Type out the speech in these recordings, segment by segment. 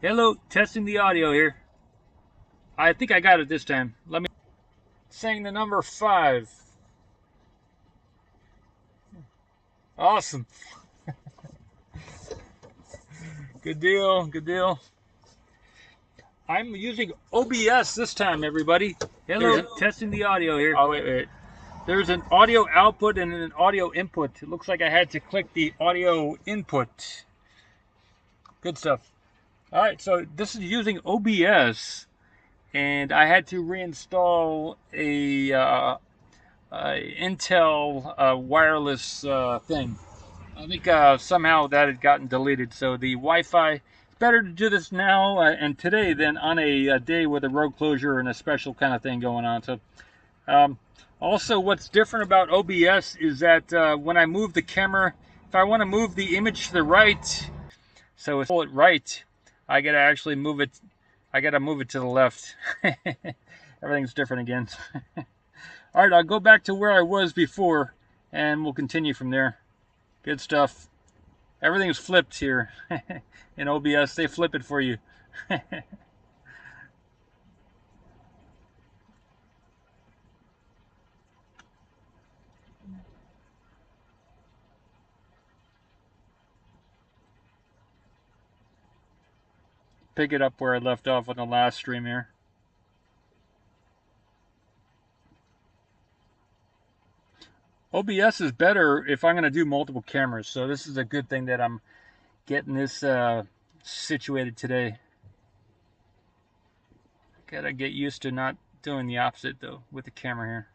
Hello, testing the audio here. I think I got it this time. Let me saying the number 5. Awesome. Good deal, good deal. I'm using OBS this time, everybody. Hello, testing the audio here. Oh, wait. There's an audio output and an audio input. It looks like I had to click the audio input. Good stuff. All right, so this is using OBS, and I had to reinstall a Intel wireless thing. I think somehow that had gotten deleted. So the Wi-Fi, it's better to do this now and today than on a day with a road closure and a special kind of thing going on. So also what's different about OBS is that when I move the camera, if I want to move the image to the right, so it's pull it right, I gotta actually move it. I gotta move it to the left. Everything's different again. All right, I'll go back to where I was before, and we'll continue from there. Good stuff. Everything's flipped here in OBS. They flip it for you. Pick it up where I left off on the last stream here. OBS is better if I'm going to do multiple cameras, so this is a good thing that I'm getting this situated today. Gotta get used to not doing the opposite though with the camera here.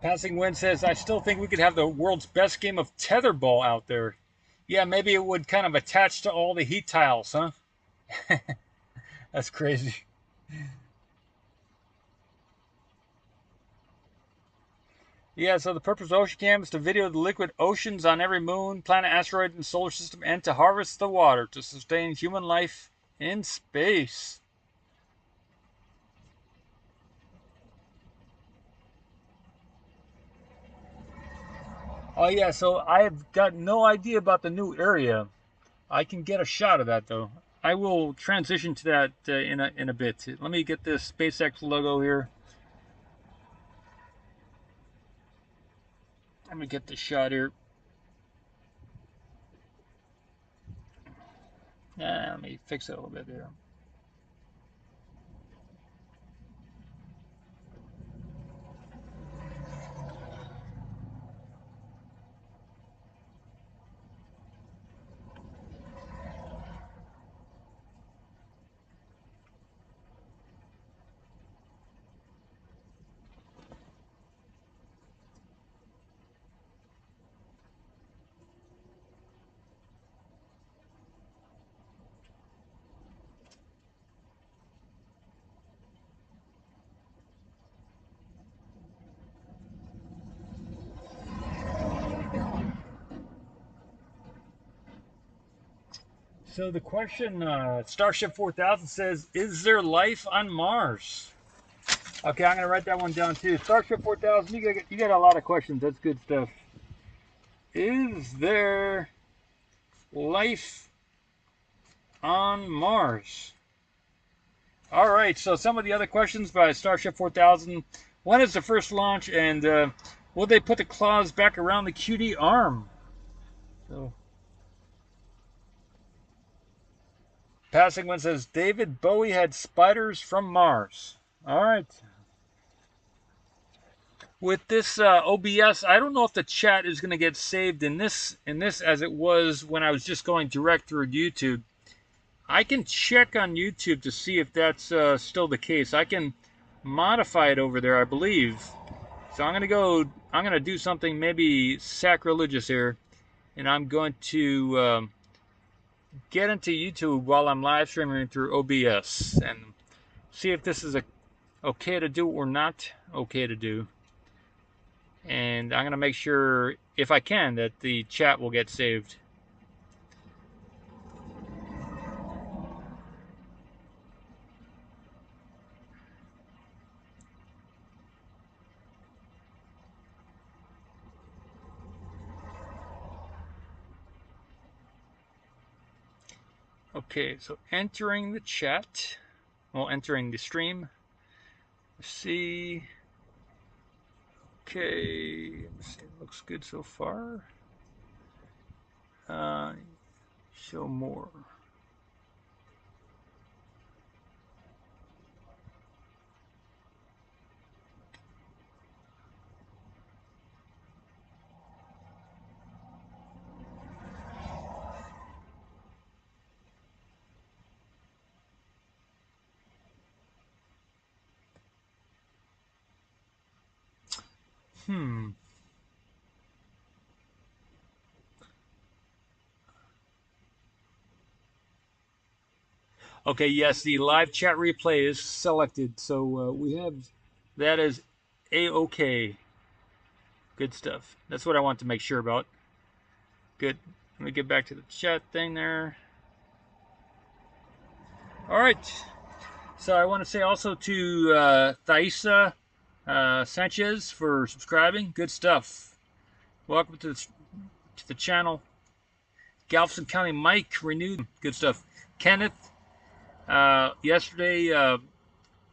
Passing Wind says, I still think we could have the world's best game of tetherball out there. Yeah, maybe it would kind of attach to all the heat tiles, huh? That's crazy. Yeah, so the purpose of OceanCam is to video the liquid oceans on every moon, planet, asteroid, and solar system, and to harvest the water to sustain human life in space. Oh yeah, so I have got no idea about the new area. I can get a shot of that though. I will transition to that in a bit. Let me get this SpaceX logo here. Let me get the shot here. Let me fix it a little bit here. So the question, Starship 4000 says, is there life on Mars? Okay, I'm going to write that one down too. Starship 4000, you got a lot of questions. That's good stuff. Is there life on Mars? All right, so some of the other questions by Starship 4000. When is the first launch, and will they put the claws back around the QD arm? So, Passing One says, David Bowie had spiders from Mars. All right. With this OBS, I don't know if the chat is going to get saved in this as it was when I was just going direct through YouTube. I can check on YouTube to see if that's still the case. I can modify it over there, I believe. So I'm going to do something maybe sacrilegious here, and I'm going to get into YouTube while I'm live streaming through OBS and see if this is okay to do or not okay to do. And I'm going to make sure, if I can, that the chat will get saved. Okay, so entering the chat, well, entering the stream. Let's see. Okay, let's see. Looks good so far. Show more. Okay, yes, the live chat replay is selected, so we have that as A-OK. Good stuff. That's what I want to make sure about. Good. Let me get back to the chat thing there. All right. So I want to say also to Thaisa Sanchez for subscribing. Good stuff. Welcome to the channel. Galveston County Mike renewed. Good stuff. Kenneth yesterday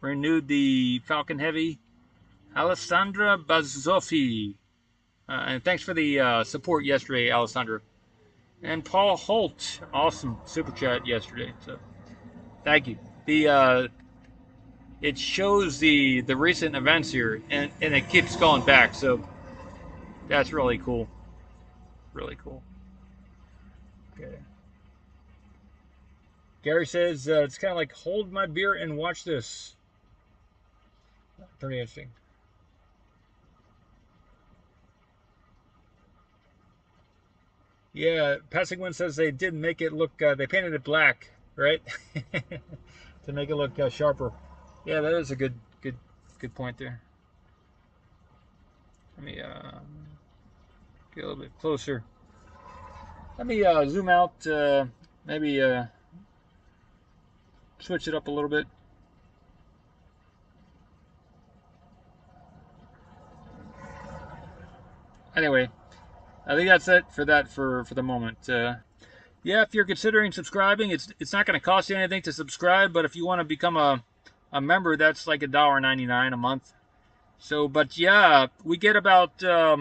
renewed the Falcon Heavy. Alessandra Bazzofi. And thanks for the support yesterday, Alessandra. And Paul Holt, awesome super chat yesterday. So thank you. It shows the recent events here, and it keeps going back. So that's really cool. Really cool. Okay. Gary says it's kind of like hold my beer and watch this. Pretty interesting. Yeah, Passing One says they did make it look. They painted it black, right, to make it look sharper. Yeah, that is a good point there. Let me get a little bit closer. Let me zoom out. Maybe switch it up a little bit. Anyway, I think that's it for that for the moment. Yeah, if you're considering subscribing, it's not going to cost you anything to subscribe, but if you want to become a member, that's like $1.99 a month. So, but yeah, we get about I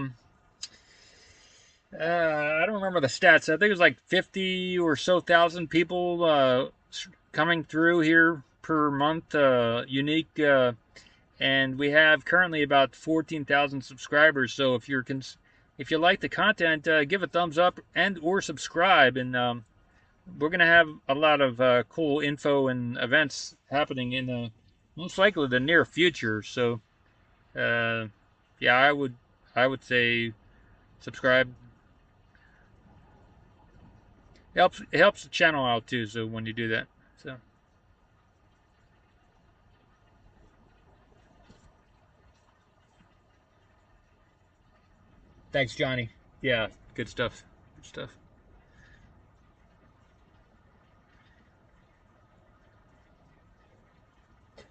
don't remember the stats. I think it was like 50 or so thousand people coming through here per month, unique, and we have currently about 14,000 subscribers. So if you like the content, give a thumbs up and or subscribe, and we're gonna have a lot of cool info and events happening in the most likely the near future. So yeah, I would say subscribe. It helps the channel out too. So when you do that, so thanks, Johnny. Yeah, good stuff. Good stuff.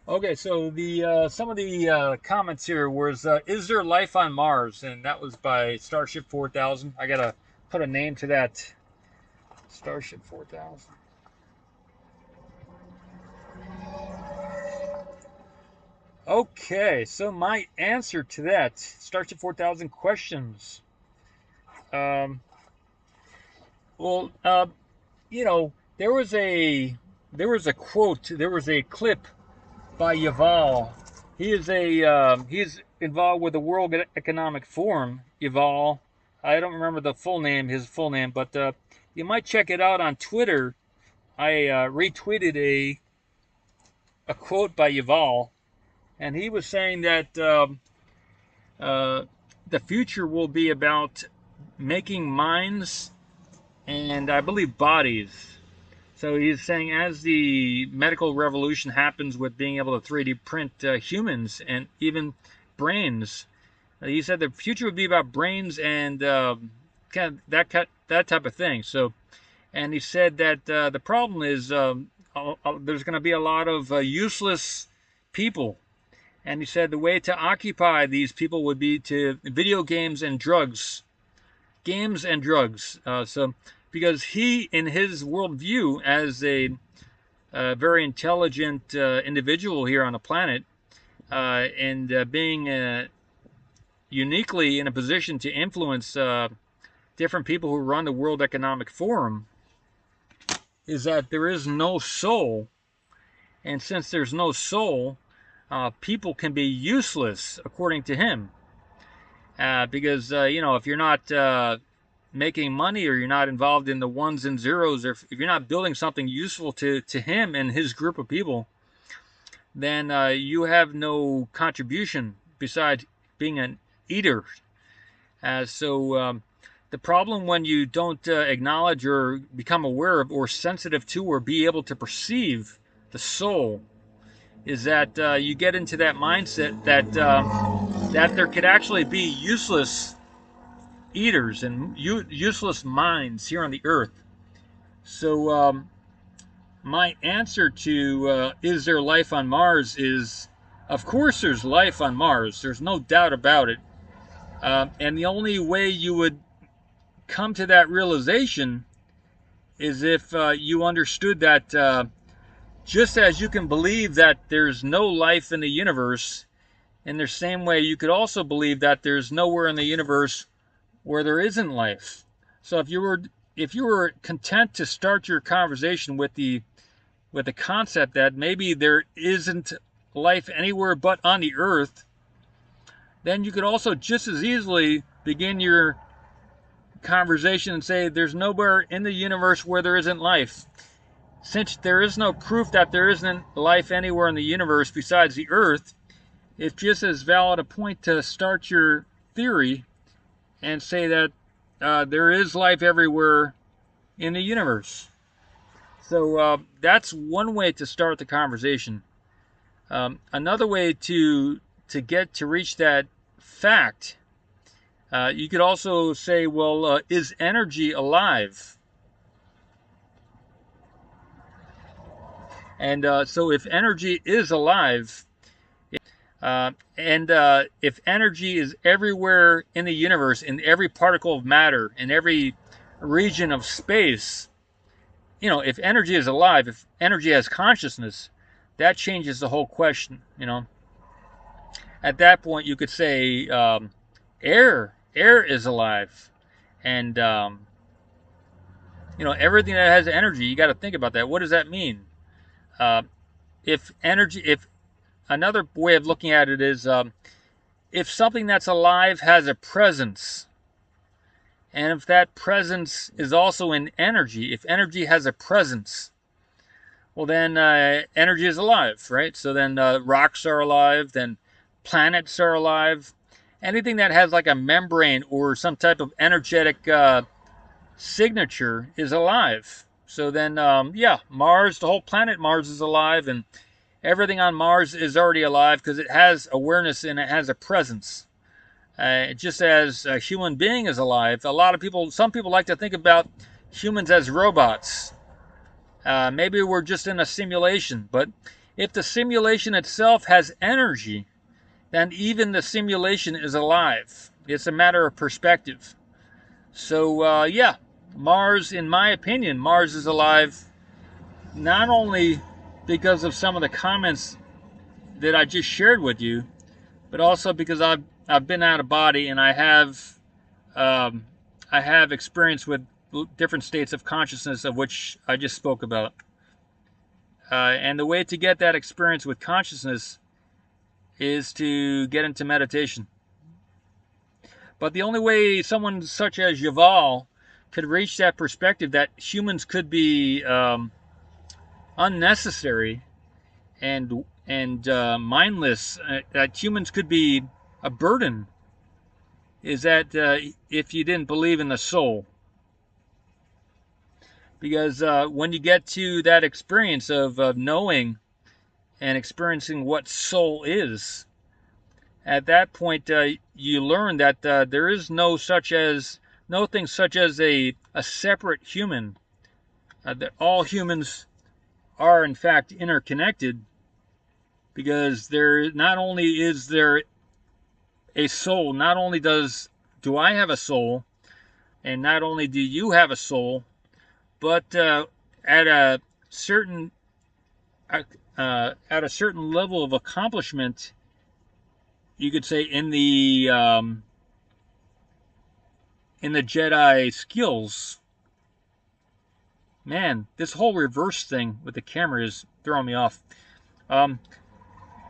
Okay, so the some of the comments here was, is there life on Mars? And that was by Starship 4000. I gotta put a name to that. Starship 4000. Okay, so my answer to that, Starship 4000 questions. Well, you know, there was a quote, there was a clip by Yuval. He's involved with the World Economic Forum. Yuval, I don't remember his full name, but you might check it out on Twitter. I retweeted a quote by Yuval, and he was saying that the future will be about making minds and I believe bodies. So he's saying as the medical revolution happens with being able to 3D print humans and even brains, he said the future would be about brains and kind of that type of thing. So, and he said that the problem is there's going to be a lot of useless people. And he said the way to occupy these people would be to video games and drugs. Games and drugs. So because he, in his worldview, as a very intelligent individual here on the planet, and being uniquely in a position to influence different people who run the World Economic Forum, is that there is no soul. And since there's no soul, people can be useless, according to him. Because, if you're not making money, or you're not involved in the ones and zeros, or if you're not building something useful to him and his group of people, then you have no contribution besides being an eater. So the problem when you don't acknowledge or become aware of or sensitive to or be able to perceive the soul is that you get into that mindset that that there could actually be useless eaters and useless minds here on the earth. So my answer to is there life on Mars is, of course there's life on Mars. There's no doubt about it. And the only way you would come to that realization is if you understood that just as you can believe that there's no life in the universe, in the same way you could also believe that there's nowhere in the universe where there isn't life. So if you were content to start your conversation with the concept that maybe there isn't life anywhere but on the earth, then you could also just as easily begin your conversation and say there's nowhere in the universe where there isn't life. Since there is no proof that there isn't life anywhere in the universe besides the earth, it's just as valid a point to start your theory and say that there is life everywhere in the universe. So that's one way to start the conversation. Another way to reach that fact, you could also say, well, is energy alive? And so if energy is alive, and if energy is everywhere in the universe, in every particle of matter, in every region of space, if energy is alive, if energy has consciousness, that changes the whole question. At that point, you could say air is alive, and everything that has energy, you got to think about that. What does that mean? If another way of looking at it is if something that's alive has a presence, and if that presence is also in energy, if energy has a presence, well then energy is alive, right? So then rocks are alive, then planets are alive. Anything that has like a membrane or some type of energetic signature is alive. So then, Mars, the whole planet Mars is alive, and everything on Mars is already alive because it has awareness and it has a presence. Just as a human being is alive, some people like to think about humans as robots. Maybe we're just in a simulation, but if the simulation itself has energy, then even the simulation is alive. It's a matter of perspective. So, Mars, in my opinion, Mars is alive, not only because of some of the comments that I just shared with you, but also because I've been out of body and I have experience with different states of consciousness of which I just spoke about. And the way to get that experience with consciousness is to get into meditation. But the only way someone such as Yuval could reach that perspective that humans could be unnecessary and mindless, that humans could be a burden, is that if you didn't believe in the soul. Because when you get to that experience of knowing and experiencing what soul is, at that point you learn that there is no thing such as a separate human. That all humans are in fact interconnected, because not only is there a soul, not only do I have a soul, and not only do you have a soul, But at a certain at a certain level of accomplishment, you could say in the Jedi skills. Man, this whole reverse thing with the camera is throwing me off.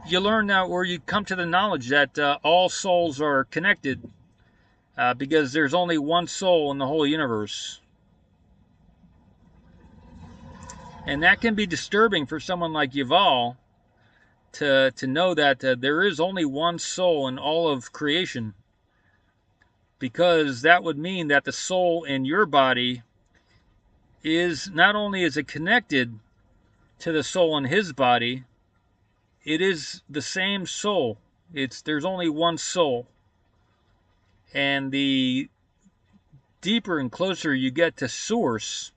You learn now, or you come to the knowledge that all souls are connected because there's only one soul in the whole universe. And that can be disturbing for someone like Yuval to know that there is only one soul in all of creation. Because that would mean that the soul in your body is not only is it connected to the soul in his body, it is the same soul. There's only one soul. And the deeper and closer you get to source,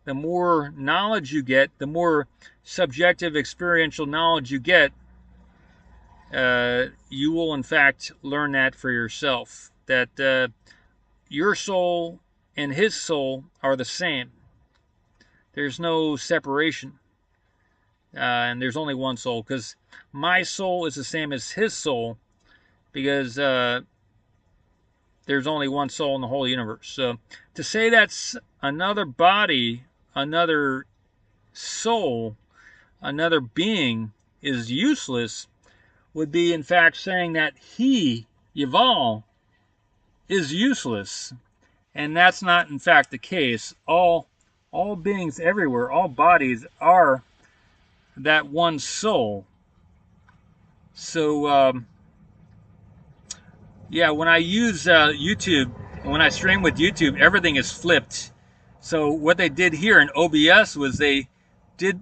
the more knowledge you get, the more subjective experiential knowledge you get, you will in fact learn that for yourself. That your soul and his soul are the same. There's no separation. And there's only one soul, because my soul is the same as his soul, because there's only one soul in the whole universe. So to say that's another body, another soul, another being is useless would be in fact saying that he, Yuval, is useless. And that's not in fact the case. All beings everywhere, all bodies are that one soul. So yeah, when I use YouTube, when I stream with YouTube, everything is flipped. So what they did here in OBS was they did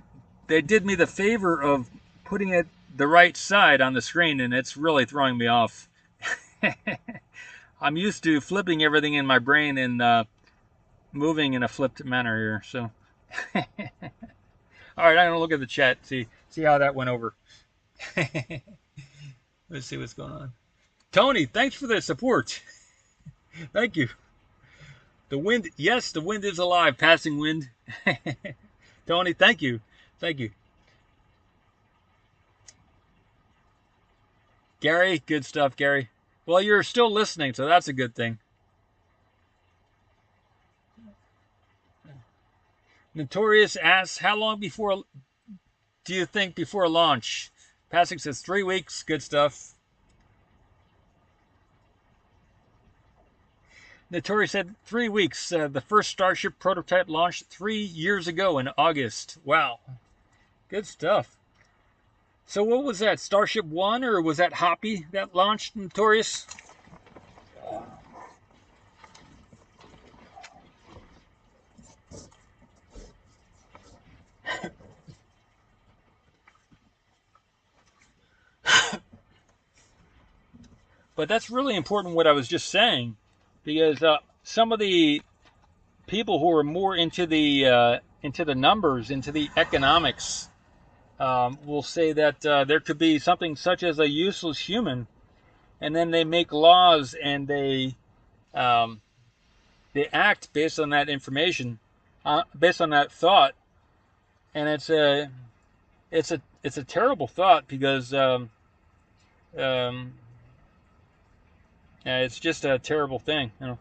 me the favor of putting it the right side on the screen, and it's really throwing me off. I'm used to flipping everything in my brain and moving in a flipped manner here. So, all right, I'm gonna look at the chat, see how that went over. Let's see what's going on. Tony, thanks for the support. Thank you. The wind, yes, the wind is alive. Passing wind. Tony, thank you. Thank you. Gary, good stuff, Gary. Well, you're still listening, so that's a good thing. Notorious asks, how long before do you think before launch? Passing says 3 weeks. Good stuff. Notorious said 3 weeks. The first Starship prototype launched 3 years ago in August. Wow. Good stuff. So what was that, Starship 1, or was that Hoppy that launched, Notorious? But that's really important what I was just saying, because some of the people who are more into the numbers, into the economics, will say that there could be something such as a useless human, and then they make laws and they act based on that information, based on that thought, and it's a terrible thought, because it's just a terrible thing, you know.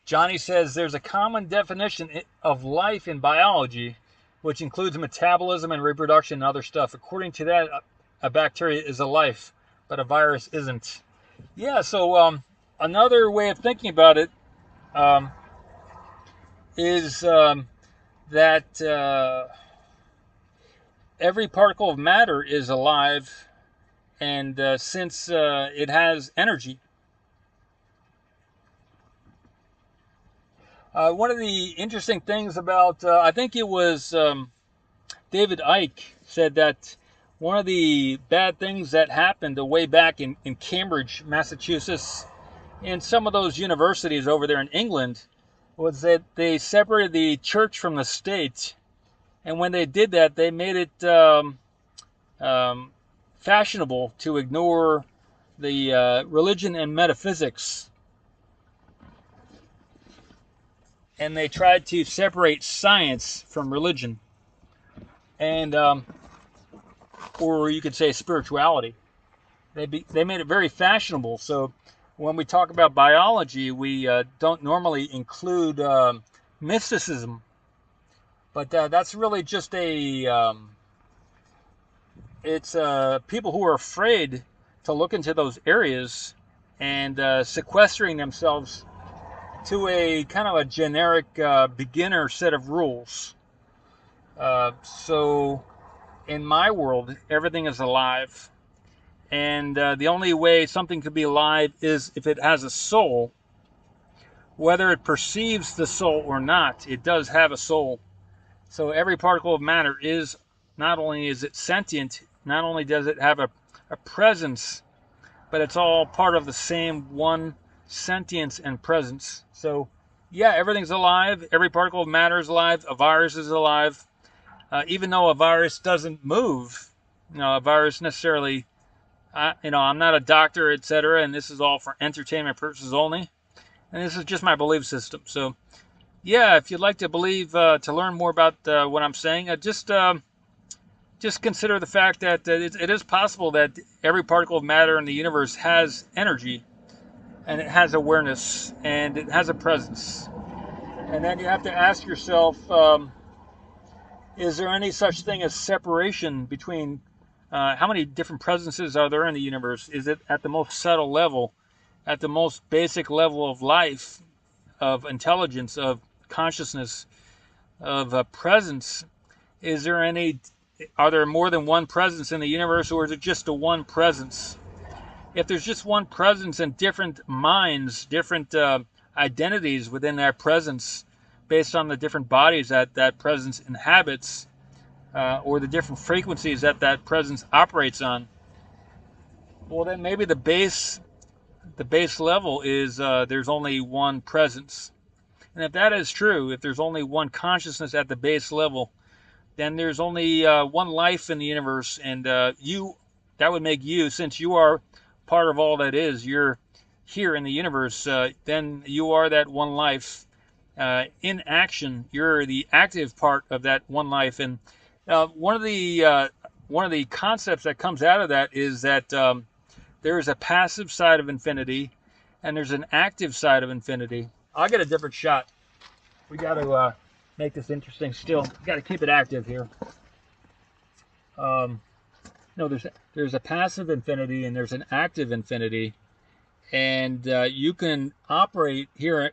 Johnny says there's a common definition of life in biology, which includes metabolism and reproduction and other stuff. According to that, a bacteria is a life, but a virus isn't. Yeah, so another way of thinking about it is that every particle of matter is alive, and since it has energy. One of the interesting things about, I think it was David Icke said that one of the bad things that happened way back in Cambridge, Massachusetts, and some of those universities over there in England, was that they separated the church from the state. And when they did that, they made it fashionable to ignore the religion and metaphysics. And they tried to separate science from religion, and or you could say spirituality. They made it very fashionable. So when we talk about biology, we don't normally include mysticism, but that's really just it's people who are afraid to look into those areas and sequestering themselves to a kind of a generic beginner set of rules. So in my world, everything is alive. And the only way something could be alive is if it has a soul. Whether it perceives the soul or not, it does have a soul. So every particle of matter is, not only is it sentient, not only does it have a presence, but it's all part of the same one sentience and presence. So yeah, everything's alive. Every particle of matter is alive. A virus is alive. Even though a virus doesn't move, a virus necessarily, I'm not a doctor, etc., and this is all for entertainment purposes only. And this is just my belief system. So yeah, if you'd like to to learn more about what I'm saying, just consider the fact that it is possible that every particle of matter in the universe has energy, and it has awareness, and it has a presence. And then you have to ask yourself, is there any such thing as separation between how many different presences are there in the universe? Is it at the most subtle level, at the most basic level of life, of intelligence, of consciousness, of presence? Are there more than one presence in the universe, or is it just a one presence? If there's just one presence and different minds, different identities within that presence, based on the different bodies that that presence inhabits, or the different frequencies that that presence operates on, well, then maybe the base level is there's only one presence. And if that is true, if there's only one consciousness at the base level, then there's only one life in the universe, and that would make you, since you are part of all that is, you're here in the universe, then you are that one life in action. You're the active part of that one life. And one of the concepts that comes out of that is that there is a passive side of infinity, and there's an active side of infinity. I'll get a different shot. We got to make this interesting still. Got to keep it active here. No, there's a passive infinity and there's an active infinity, and you can operate here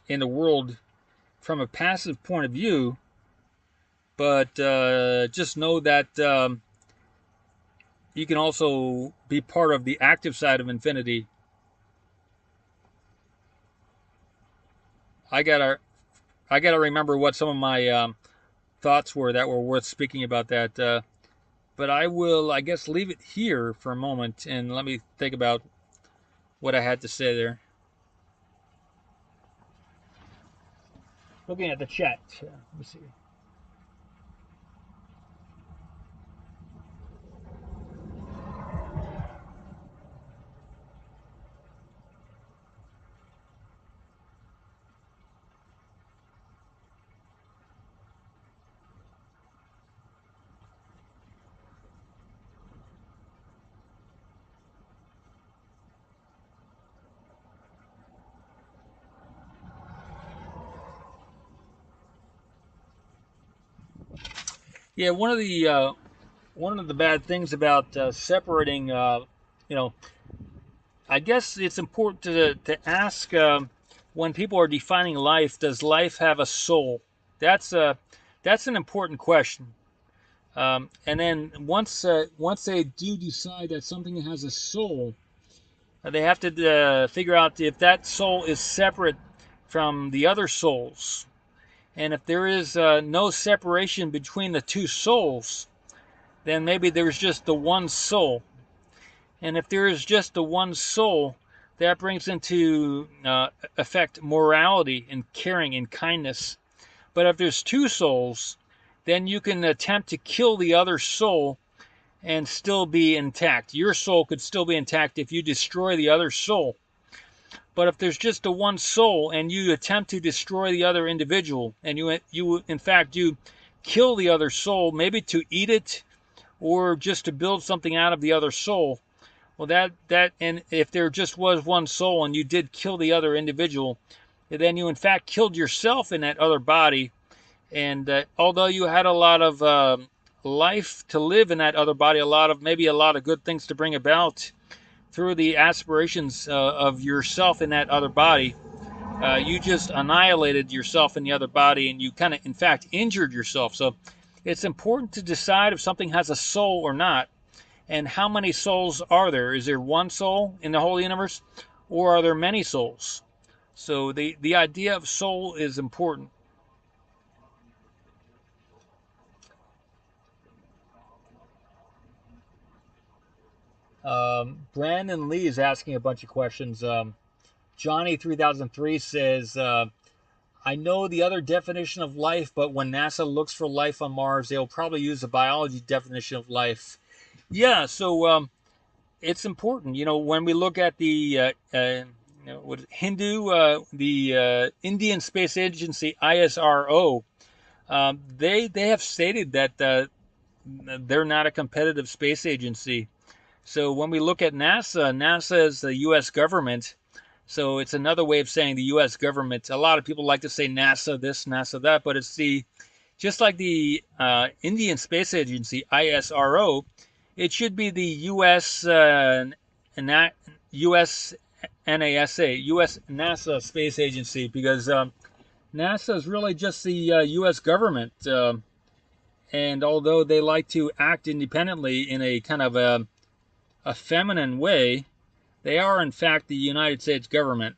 in the world from a passive point of view, but just know that you can also be part of the active side of infinity. I gotta remember what some of my thoughts were that were worth speaking about that. But I will, I guess, leave it here for a moment and let me think about what I had to say there. Looking at the chat. Let me see. Yeah, one of the bad things about separating, I guess it's important to ask when people are defining life, does life have a soul? That's an important question. And then once they do decide that something has a soul, they have to figure out if that soul is separate from the other souls. And if there is no separation between the two souls, then maybe there's just the one soul. And if there is just the one soul, that brings into effect morality and caring and kindness. But if there's two souls, then you can attempt to kill the other soul and still be intact. Your soul could still be intact if you destroy the other soul. But if there's just a one soul and you attempt to destroy the other individual, and you in fact do kill the other soul, maybe to eat it or just to build something out of the other soul, well, and if there just was one soul and you did kill the other individual, then you in fact killed yourself in that other body. And although you had a lot of life to live in that other body, maybe a lot of good things to bring about through the aspirations of yourself in that other body, you just annihilated yourself in the other body, and you kind of, in fact, injured yourself. So it's important to decide if something has a soul or not, and how many souls are there? Is there one soul in the whole universe, or are there many souls? So the idea of soul is important. Brandon Lee is asking a bunch of questions. Johnny 3003 says, I know the other definition of life, but when NASA looks for life on Mars, they'll probably use the biology definition of life. Yeah, so it's important. When we look at the the Indian Space Agency, ISRO, they have stated that they're not a competitive space agency. So when we look at NASA, NASA is the U.S. government. So it's another way of saying the U.S. government. A lot of people like to say NASA this, NASA that, but it's just like the Indian Space Agency, ISRO, it should be the U.S. U.S. NASA, U.S. NASA Space Agency, because NASA is really just the U.S. government. And although they like to act independently in a kind of a feminine way, they are in fact the United States government.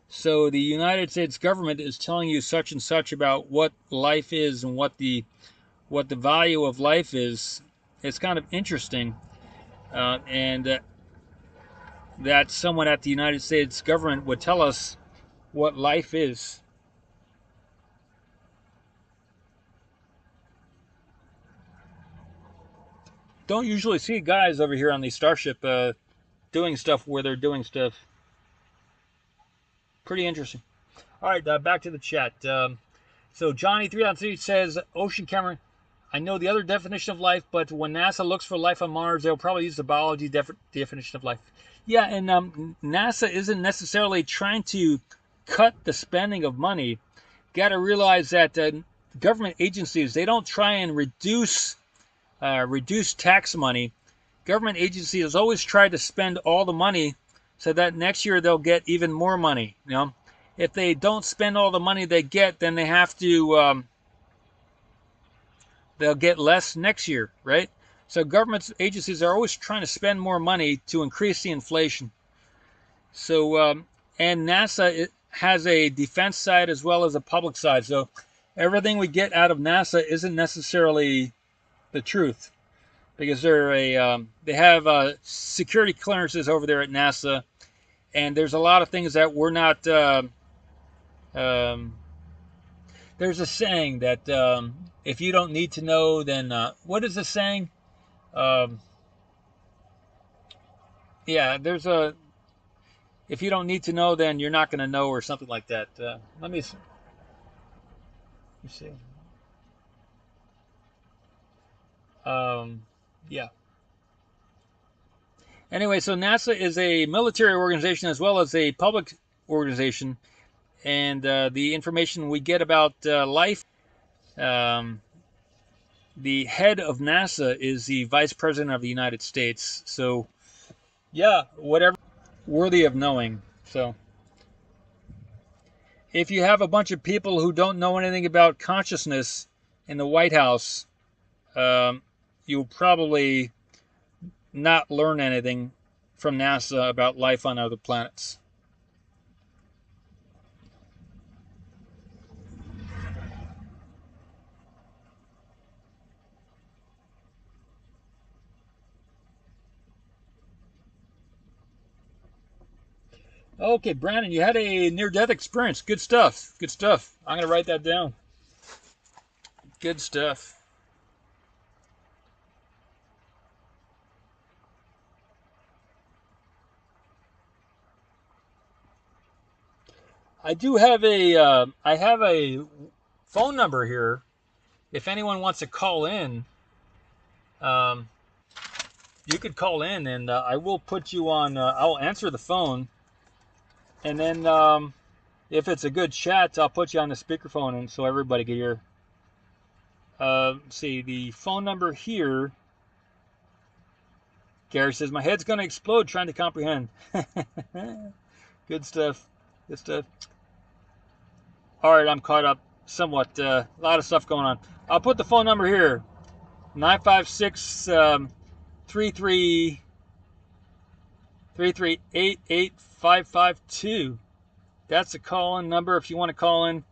So the United States government is telling you such and such about what life is and what the value of life is. It's kind of interesting, and that someone at the United States government would tell us what life is. Don't usually see guys over here on the Starship doing stuff where they're doing stuff. Pretty interesting. All right, back to the chat. So Johnny 303 says, Ocean Cameron, I know the other definition of life, but when NASA looks for life on Mars, they'll probably use the biology definition of life. Yeah, and NASA isn't necessarily trying to cut the spending of money. Got to realize that government agencies, they don't try and reduce tax money. Government agencies always try to spend all the money so that next year they'll get even more money. If they don't spend all the money they get, then they have to they'll get less next year, right? So government agencies are always trying to spend more money to increase the inflation. So and NASA has a defense side as well as a public side. So everything we get out of NASA isn't necessarily the truth, because they have security clearances over there at NASA, and there's a lot of things that we're not. There's a saying that if you don't need to know, then what is the saying? Yeah, if you don't need to know, then you're not going to know, or something like that. Let me see. Yeah. Anyway, so NASA is a military organization as well as a public organization, and the information we get about life, the head of NASA is the Vice President of the United States. So, yeah, whatever, worthy of knowing. So, if you have a bunch of people who don't know anything about consciousness in the White House, you'll probably not learn anything from NASA about life on other planets. Okay, Brandon, you had a near-death experience. Good stuff. Good stuff. I'm going to write that down. Good stuff. I do have I have a phone number here. If anyone wants to call in, um, you could call in, and I will put you on. I'll answer the phone, and then if it's a good chat, I'll put you on the speakerphone, and so everybody can hear. See the phone number here. Gary says my head's gonna explode trying to comprehend. Good stuff. Good stuff. All right, I'm caught up somewhat. A lot of stuff going on. I'll put the phone number here. 956 33 88552. That's the call-in number if you want to call in.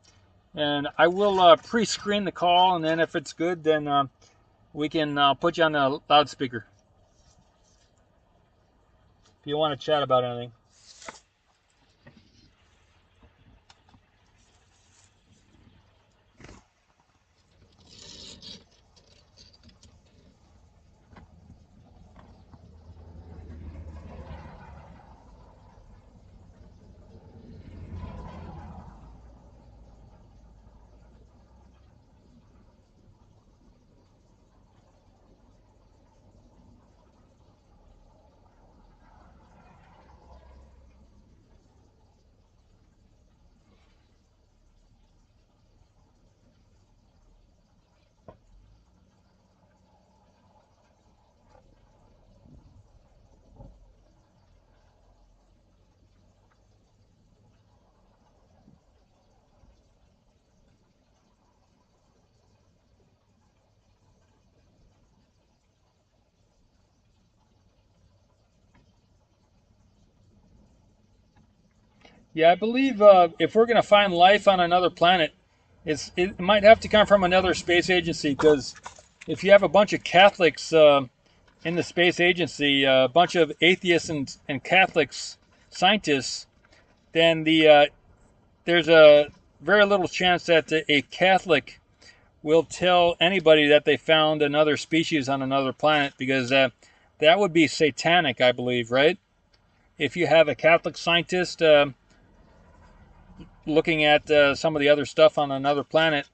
And I will pre-screen the call, and then if it's good, then we can put you on the loudspeaker if you want to chat about anything. Yeah, I believe if we're going to find life on another planet, it might have to come from another space agency, because if you have a bunch of Catholics in the space agency, a bunch of atheists and Catholics scientists, then there's a very little chance that a Catholic will tell anybody that they found another species on another planet, because that would be satanic, I believe, right? If you have a Catholic scientist looking at some of the other stuff on another planet,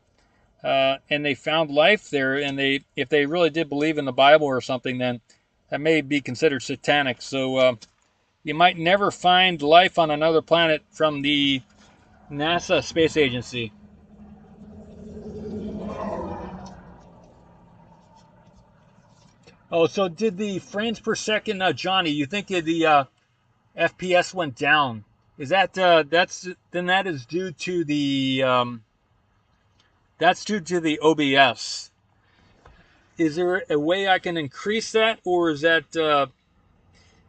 and they found life there, and if they really did believe in the Bible or something, then that may be considered satanic. So you might never find life on another planet from the NASA space agency. Oh, so did the frames per second, Johnny? You think the FPS went down? Is that that is due to the that's due to the OBS? Is there a way I can increase that, or is that?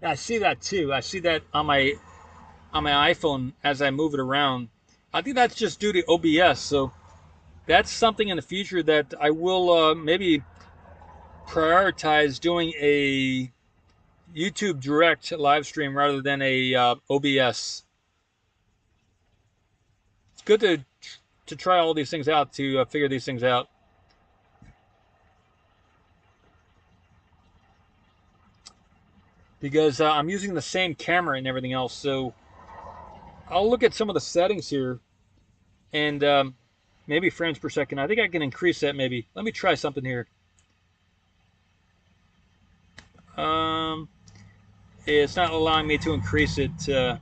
I see that too. I see that on my iPhone as I move it around. I think that's just due to OBS. So that's something in the future that I will maybe prioritize doing a YouTube Direct live stream rather than a OBS. It's good to try all these things out, to figure these things out. Because I'm using the same camera and everything else. So I'll look at some of the settings here, and maybe frames per second. I think I can increase that maybe. Let me try something here. It's not allowing me to increase it.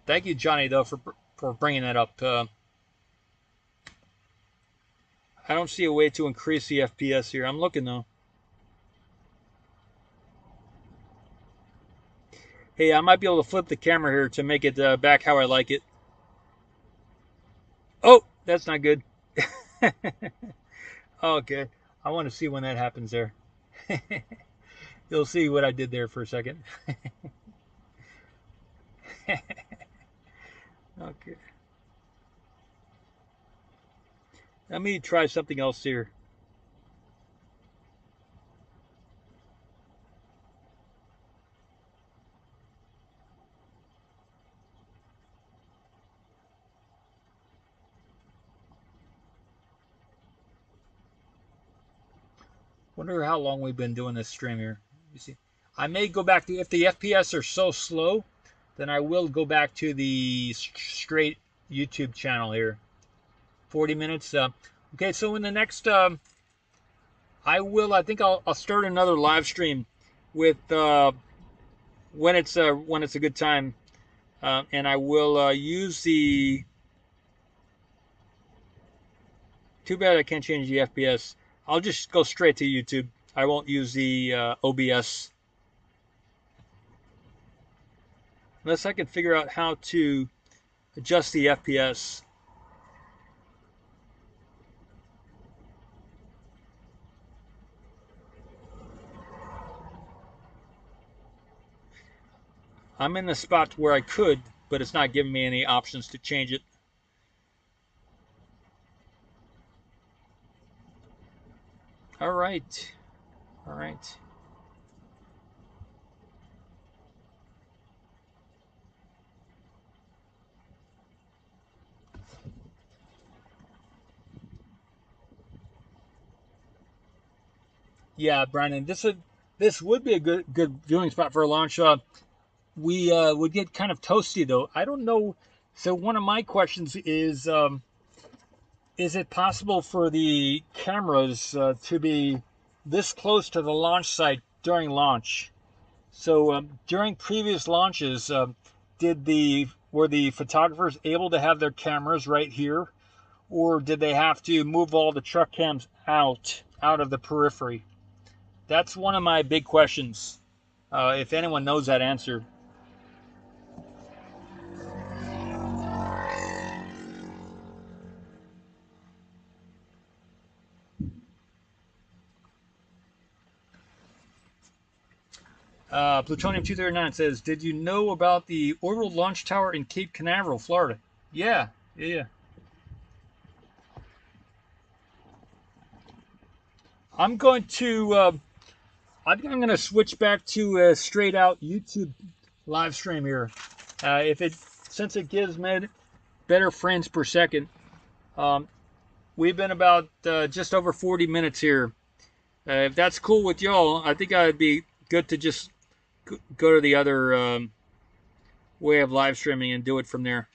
Thank you, Johnny, though, for bringing that up. I don't see a way to increase the FPS here. I'm looking, though. Hey, I might be able to flip the camera here to make it back how I like it. Oh, that's not good. Okay. I want to see when that happens there. You'll see what I did there for a second. Okay. Let me try something else here. Wonder how long we've been doing this stream here. You see, I may go back to, if the FPS are so slow, then I will go back to the straight YouTube channel here. 40 minutes. Okay, so in the next, I think I'll start another live stream with when it's a good time, and I will use the. Too bad I can't change the FPS. I'll just go straight to YouTube. I won't use the OBS. Unless I can figure out how to adjust the FPS. I'm in the spot where I could, but it's not giving me any options to change it. All right. All right. Yeah, Brandon, this would be a good viewing spot for a launch. We would get kind of toasty though. I don't know. So one of my questions is it possible for the cameras to be this close to the launch site during launch? So during previous launches, were the photographers able to have their cameras right here, or did they have to move all the truck cams out of the periphery? That's one of my big questions. If anyone knows that answer. Plutonium 239 says, "Did you know about the orbital launch tower in Cape Canaveral, Florida?" Yeah. I'm going to switch back to a straight out YouTube live stream here. Since it gives me better frames per second. We've been about just over 40 minutes here. If that's cool with y'all, I think I'd be good to just go to the other way of live streaming and do it from there.